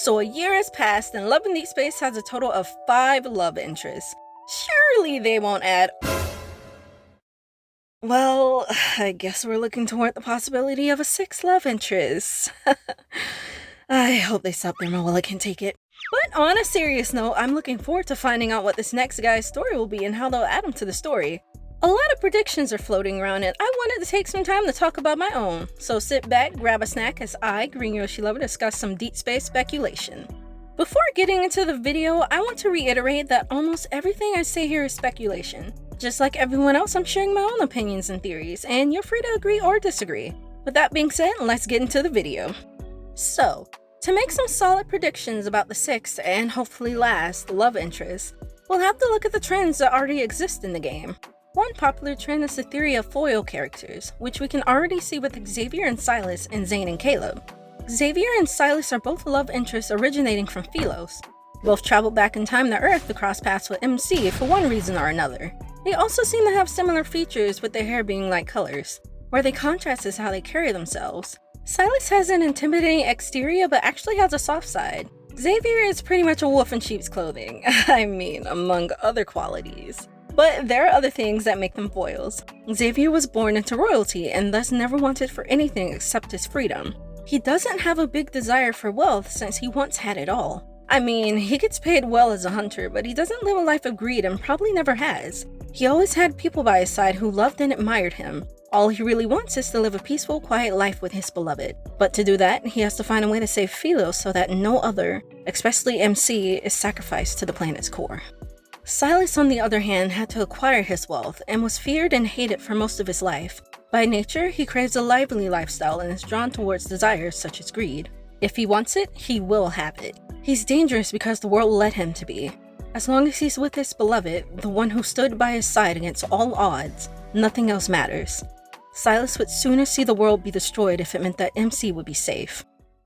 So a year has passed and Love and Deepspace has a total of 5 love interests. Surely they won't add... Well, I guess we're looking toward the possibility of a 6th love interest. I hope they stop there while I can take it. But on a serious note, I'm looking forward to finding out what this next guy's story will be and how they'll add him to the story. A lot of predictions are floating around and I wanted to take some time to talk about my own. So sit back, grab a snack as I, Green Yoshi Lover, discuss some deep space speculation. Before getting into the video, I want to reiterate that almost everything I say here is speculation. Just like everyone else, I'm sharing my own opinions and theories, and you're free to agree or disagree. With that being said, let's get into the video. So, to make some solid predictions about the 6th and hopefully last love interest, we'll have to look at the trends that already exist in the game. One popular trend is the theory of foil characters, which we can already see with Xavier and Silas and Zane and Caleb. Xavier and Silas are both love interests originating from Philos. Both traveled back in time to Earth to cross paths with MC for one reason or another. They also seem to have similar features with their hair being light colors. Where they contrast is how they carry themselves. Silas has an intimidating exterior but actually has a soft side. Xavier is pretty much a wolf in sheep's clothing, I mean, among other qualities. But there are other things that make them foils. Xavier was born into royalty and thus never wanted for anything except his freedom. He doesn't have a big desire for wealth since he once had it all. I mean, he gets paid well as a hunter, but he doesn't live a life of greed and probably never has. He always had people by his side who loved and admired him. All he really wants is to live a peaceful, quiet life with his beloved. But to do that, he has to find a way to save Philos so that no other, especially MC, is sacrificed to the planet's core. Silas, on the other hand, had to acquire his wealth and was feared and hated for most of his life. By nature, he craves a lively lifestyle and is drawn towards desires such as greed. If he wants it, he will have it. He's dangerous because the world led him to be. As long as he's with his beloved, the one who stood by his side against all odds, nothing else matters. Silas would sooner see the world be destroyed if it meant that MC would be safe.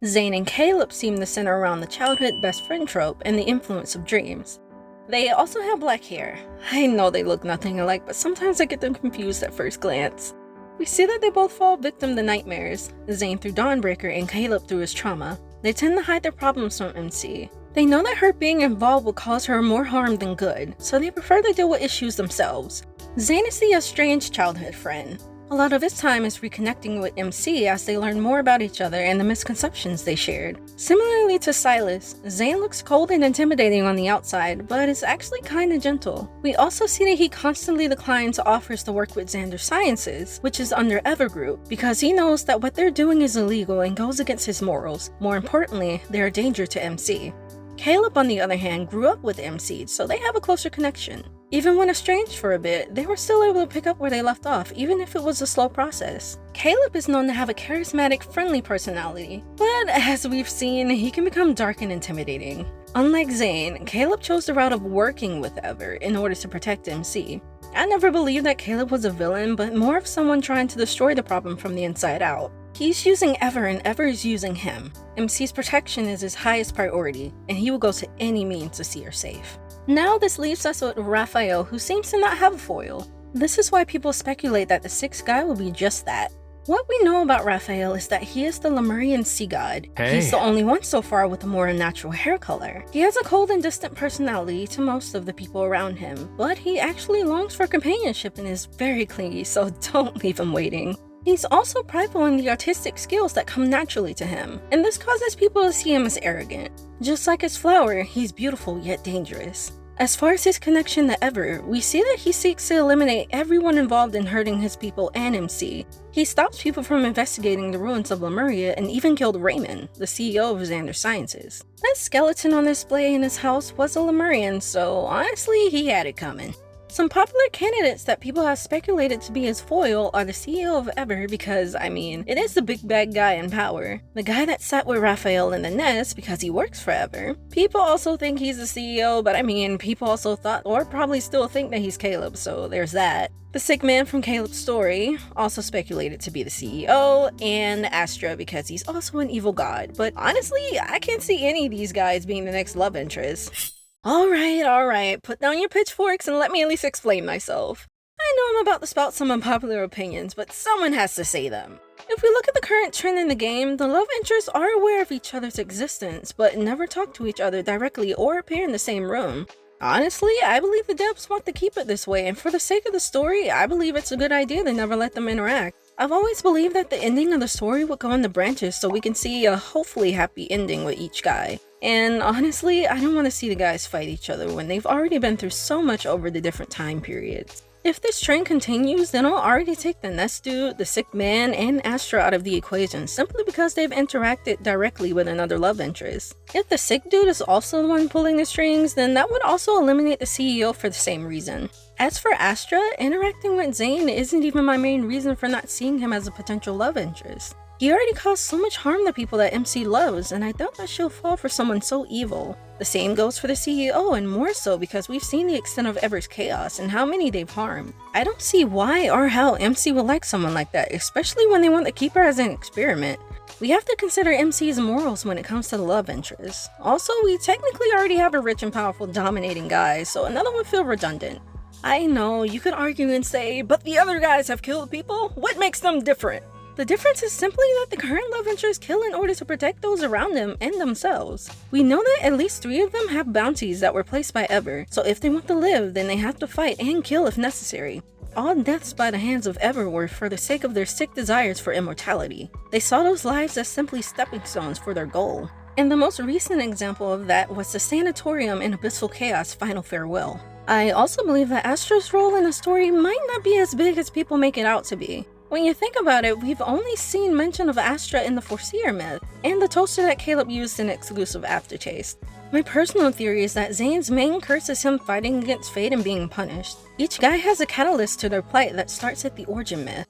Zane and Caleb seem to center around the childhood best friend trope and the influence of dreams. They also have black hair. I know they look nothing alike, but sometimes I get them confused at first glance. We see that they both fall victim to nightmares, Zane through Dawnbreaker and Caleb through his trauma. They tend to hide their problems from MC. They know that her being involved will cause her more harm than good, so they prefer to deal with issues themselves. Zane is the estranged childhood friend. A lot of his time is reconnecting with MC as they learn more about each other and the misconceptions they shared. Similarly to Silas, Zane looks cold and intimidating on the outside, but is actually kinda gentle. We also see that he constantly declines offers to work with Xander Sciences, which is under Evergroup, because he knows that what they're doing is illegal and goes against his morals. More importantly, they're a danger to MC. Caleb, on the other hand, grew up with MC, so they have a closer connection. Even when estranged for a bit, they were still able to pick up where they left off, even if it was a slow process. Caleb is known to have a charismatic, friendly personality, but as we've seen, he can become dark and intimidating. Unlike Zane, Caleb chose the route of working with Ever in order to protect MC. I never believed that Caleb was a villain, but more of someone trying to destroy the problem from the inside out. He's using Ever and Ever is using him. MC's protection is his highest priority, and he will go to any means to see her safe. Now this leaves us with Rafayel, who seems to not have a foil. This is why people speculate that the 6th guy will be just that. What we know about Rafayel is that he is the Lemurian sea god. He's the only one so far with a more unnatural hair color. He has a cold and distant personality to most of the people around him, but he actually longs for companionship and is very clingy, so don't leave him waiting. He's also prideful in the artistic skills that come naturally to him, and this causes people to see him as arrogant. Just like his flower, he's beautiful yet dangerous. As far as his connection to Ever, we see that he seeks to eliminate everyone involved in hurting his people and MC. He stops people from investigating the ruins of Lemuria and even killed Raymond, the CEO of Xander Sciences. That skeleton on display in his house was a Lemurian, so honestly, he had it coming. Some popular candidates that people have speculated to be his foil are the CEO of Ever because, I mean, it is the big bad guy in power. The guy that sat with Rafayel in the nest because he works for Ever. People also think he's the CEO, but I mean, people also thought or probably still think that he's Caleb, so there's that. The sick man from Caleb's story, also speculated to be the CEO, and Astra because he's also an evil god, but honestly, I can't see any of these guys being the next love interest. Alright, put down your pitchforks and let me at least explain myself. I I know I'm about to spout some unpopular opinions, but someone has to say them. If we look at the current trend in the game, the love interests are aware of each other's existence, but never talk to each other directly or appear in the same room. Honestly, I believe the devs want to keep it this way, and for the sake of the story, I believe it's a good idea to never let them interact. I've always believed that the ending of the story would go into branches so we can see a hopefully happy ending with each guy. And honestly, I don't want to see the guys fight each other when they've already been through so much over the different time periods. If this trend continues, then I'll already take the Nest Dude, the Sick Man, and Astra out of the equation simply because they've interacted directly with another love interest. If the Sick Dude is also the one pulling the strings, then that would also eliminate the CEO for the same reason. As for Astra, interacting with Zane isn't even my main reason for not seeing him as a potential love interest. He already caused so much harm to people that MC loves, and I doubt that she'll fall for someone so evil. The same goes for the CEO, and more so because we've seen the extent of Ever's chaos and how many they've harmed. I don't see why or how MC would like someone like that, especially when they want to keep her as an experiment. We have to consider MC's morals when it comes to the love interest. Also, we technically already have a rich and powerful dominating guy, so another would feel redundant. I know, you could argue and say, but the other guys have killed people? What makes them different? The difference is simply that the current love interests kill in order to protect those around them and themselves. We know that at least 3 of them have bounties that were placed by Ever, so if they want to live, then they have to fight and kill if necessary. All deaths by the hands of Ever were for the sake of their sick desires for immortality. They saw those lives as simply stepping stones for their goal. And the most recent example of that was the Sanatorium in Abyssal Chaos Final Farewell. I also believe that Astra's role in the story might not be as big as people make it out to be. When you think about it, we've only seen mention of Astra in the Foreseer myth, and the toaster that Caleb used in exclusive Aftertaste. My personal theory is that Zane's main curse is him fighting against fate and being punished. Each guy has a catalyst to their plight that starts at the origin myth.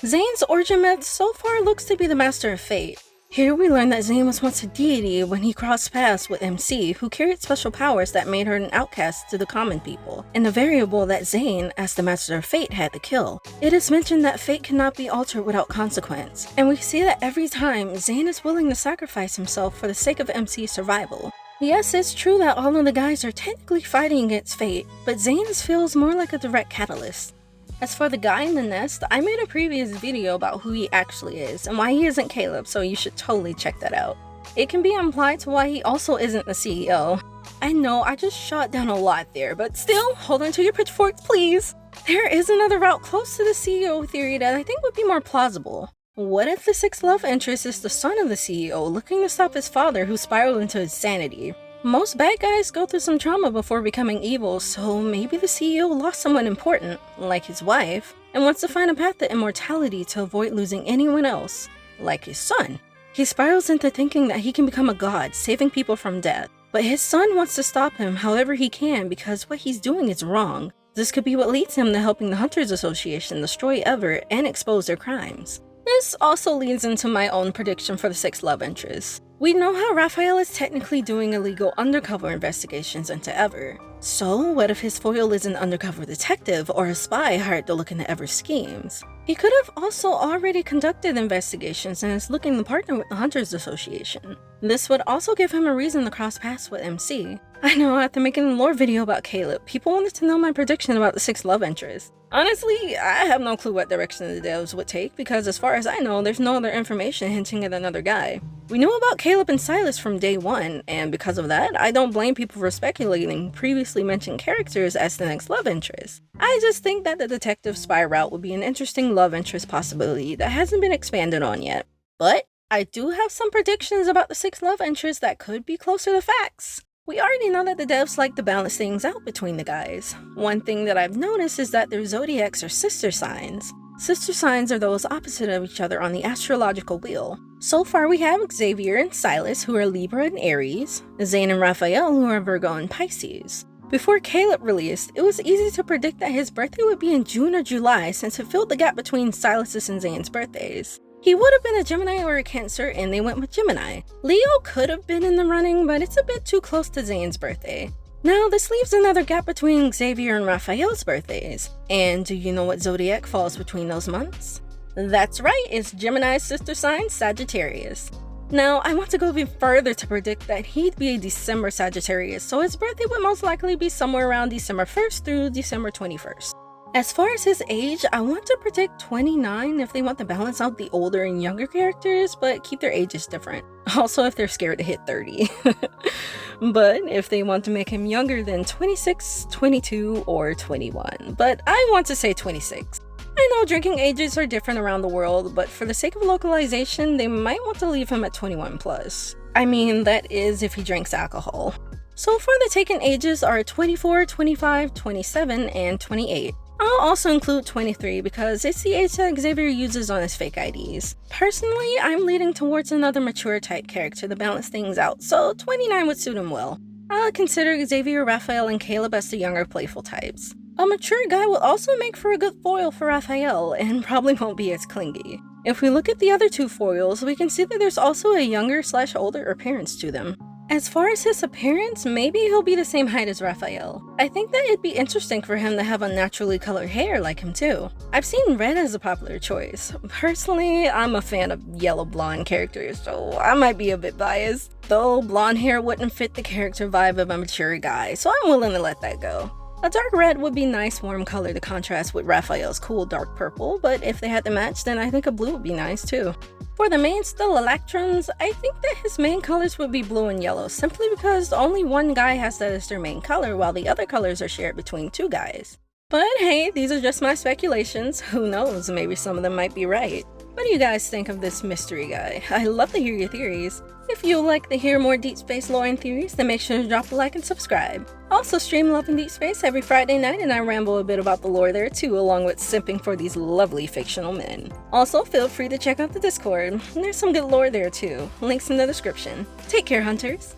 Zane's origin myth so far looks to be the Master of Fate. Here we learn that Zane was once a deity when he crossed paths with MC, who carried special powers that made her an outcast to the common people, and a variable that Zane, as the Master of Fate, had to kill. It is mentioned that fate cannot be altered without consequence, and we see that every time Zane is willing to sacrifice himself for the sake of MC's survival. Yes, it's true that all of the guys are technically fighting against fate, but Zane's feels more like a direct catalyst. As for the guy in the nest, I made a previous video about who he actually is and why he isn't Caleb, so you should totally check that out. It can be implied to why he also isn't the CEO. I know, I just shot down a lot there, but still, hold on to your pitchforks, please! There is another route close to the CEO theory that I think would be more plausible. What if the 6th love interest is the son of the CEO looking to stop his father who spiraled into insanity? Most bad guys go through some trauma before becoming evil, so maybe the CEO lost someone important, like his wife, and wants to find a path to immortality to avoid losing anyone else, like his son. He spirals into thinking that he can become a god, saving people from death, but his son wants to stop him however he can because what he's doing is wrong. This could be what leads him to helping the Hunters Association destroy Ever and expose their crimes. This also leads into my own prediction for the 6th love interest. We know how Rafayel is technically doing illegal undercover investigations into Ever. So what if his foil is an undercover detective or a spy hired to look into Ever's schemes? He could have also already conducted investigations and is looking to partner with the Hunters Association. This would also give him a reason to cross paths with MC. I know, after making a lore video about Caleb, people wanted to know my prediction about the 6th love interest. Honestly, I have no clue what direction the devs would take because as far as I know, there's no other information hinting at another guy. We knew about Caleb and Silas from day one, and because of that, I don't blame people for speculating previously mentioned characters as the next love interest. I just think that the detective spy route would be an interesting love interest possibility that hasn't been expanded on yet. But I do have some predictions about the 6th love interest that could be closer to facts. We already know that the devs like to balance things out between the guys. One thing that I've noticed is that their zodiacs are sister signs. Sister signs are those opposite of each other on the astrological wheel. So far we have Xavier and Silas who are Libra and Aries, Zane and Rafayel who are Virgo and Pisces. Before Caleb released, it was easy to predict that his birthday would be in June or July since it filled the gap between Silas's and Zane's birthdays. He would have been a Gemini or a Cancer, and they went with Gemini. Leo could have been in the running, but it's a bit too close to Zane's birthday. Now, this leaves another gap between Xavier and Rafayel's birthdays. And do you know what zodiac falls between those months? That's right, it's Gemini's sister sign, Sagittarius. Now, I want to go even further to predict that he'd be a December Sagittarius, so his birthday would most likely be somewhere around December 1st through December 21st. As far as his age, I want to predict 29 if they want to balance out the older and younger characters, but keep their ages different. Also, if they're scared to hit 30. But if they want to make him younger than 26, 22, or 21. But I want to say 26. I know drinking ages are different around the world, but for the sake of localization, they might want to leave him at 21 plus. I mean, that is if he drinks alcohol. So far the taken ages are 24, 25, 27, and 28. I'll also include 23 because it's the age that Xavier uses on his fake IDs. Personally, I'm leaning towards another mature type character to balance things out, so 29 would suit him well. I'll consider Xavier, Rafayel, and Caleb as the younger playful types. A mature guy will also make for a good foil for Rafayel, and probably won't be as clingy. If we look at the other two foils, we can see that there's also a younger/older appearance to them. As far as his appearance, maybe he'll be the same height as Rafayel. I think that it'd be interesting for him to have unnaturally colored hair like him too. I've seen red as a popular choice. Personally, I'm a fan of yellow blonde characters, so I might be a bit biased. Though blonde hair wouldn't fit the character vibe of a mature guy, so I'm willing to let that go. A dark red would be nice warm color to contrast with Rafayel's cool dark purple, but if they had to match, then I think a blue would be nice too. For the main still Electrons, I think that his main colors would be blue and yellow, simply because only one guy has that as their main color, while the other colors are shared between two guys. But hey, these are just my speculations. Who knows, maybe some of them might be right. What do you guys think of this mystery guy? I'd love to hear your theories. If you'd like to hear more Deep Space lore and theories, then make sure to drop a like and subscribe. I also stream Love and Deepspace every Friday night, and I ramble a bit about the lore there too, along with simping for these lovely fictional men. Also, feel free to check out the Discord. There's some good lore there too. Links in the description. Take care, hunters!